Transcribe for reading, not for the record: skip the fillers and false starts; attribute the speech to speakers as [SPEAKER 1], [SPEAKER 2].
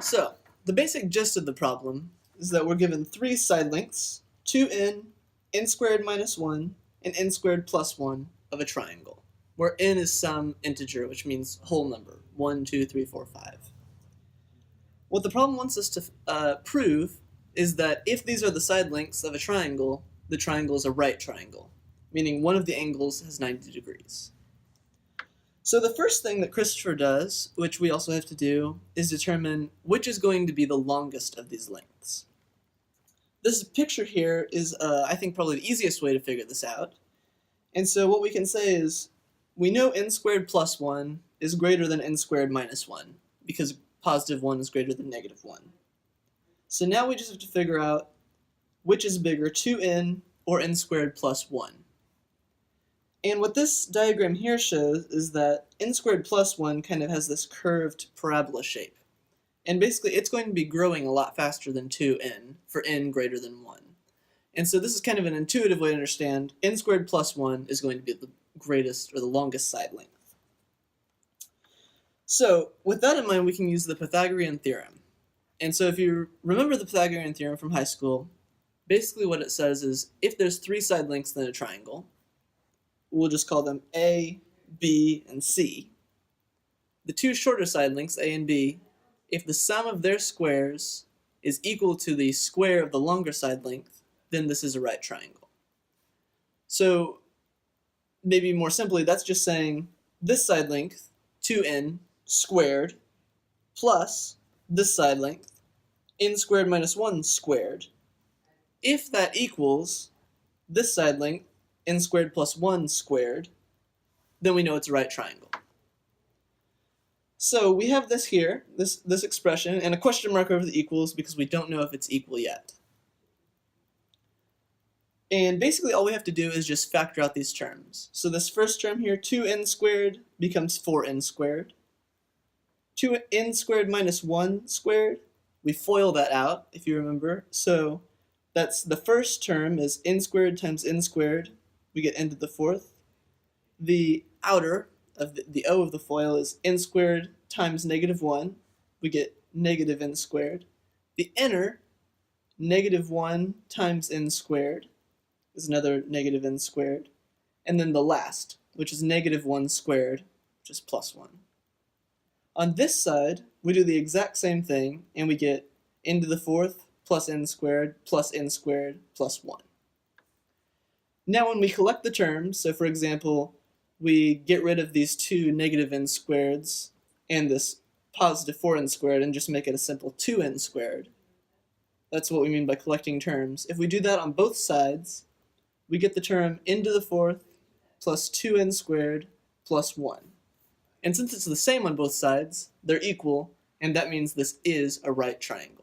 [SPEAKER 1] So, the basic gist of the problem is that we're given three side lengths, 2n, n squared minus 1, and n squared plus 1 of a triangle, where n is some integer, which means whole number, 1, 2, 3, 4, 5. What the problem wants us to prove is that if these are the side lengths of a triangle, the triangle is a right triangle, meaning one of the angles has 90 degrees. So the first thing that Christopher does, which we also have to do, is determine which is going to be the longest of these lengths. This picture here is, I think, probably the easiest way to figure this out. And so what we can say is, we know n squared plus 1 is greater than n squared minus 1, because positive 1 is greater than negative 1. So now we just have to figure out which is bigger, 2n or n squared plus 1. And what this diagram here shows is that n squared plus 1 kind of has this curved parabola shape. And basically it's going to be growing a lot faster than 2n for n greater than 1. And so this is kind of an intuitive way to understand n squared plus 1 is going to be the greatest or the longest side length. So with that in mind, we can use the Pythagorean theorem. And so if you remember the Pythagorean theorem from high school, basically what it says is if there's three side lengths in a triangle, we'll just call them A, B, and C. The two shorter side lengths, A and B, if the sum of their squares is equal to the square of the longer side length, then this is a right triangle. So maybe more simply, that's just saying this side length, 2n squared, plus this side length, n squared minus 1 squared. If that equals this side length, n squared plus 1 squared, then we know it's a right triangle. So we have this here, this expression, and a question mark over the equals because we don't know if it's equal yet. And basically all we have to do is just factor out these terms. So this first term here, 2n squared, becomes 4n squared. 2n squared minus 1 squared, we FOIL that out, if you remember. So that's the first term is n squared times n squared. We get n to the fourth. The outer of the O of the FOIL is n squared times negative 1. We get negative n squared. The inner, negative 1 times n squared, is another negative n squared. And then the last, which is negative 1 squared, which is plus 1. On this side, we do the exact same thing, and we get n to the fourth plus n squared plus 1. Now when we collect the terms, so for example, we get rid of these two negative n squareds and this positive 4n squared and just make it a simple 2n squared. That's what we mean by collecting terms. If we do that on both sides, we get the term n to the fourth plus 2n squared plus 1. And since it's the same on both sides, they're equal, and that means this is a right triangle.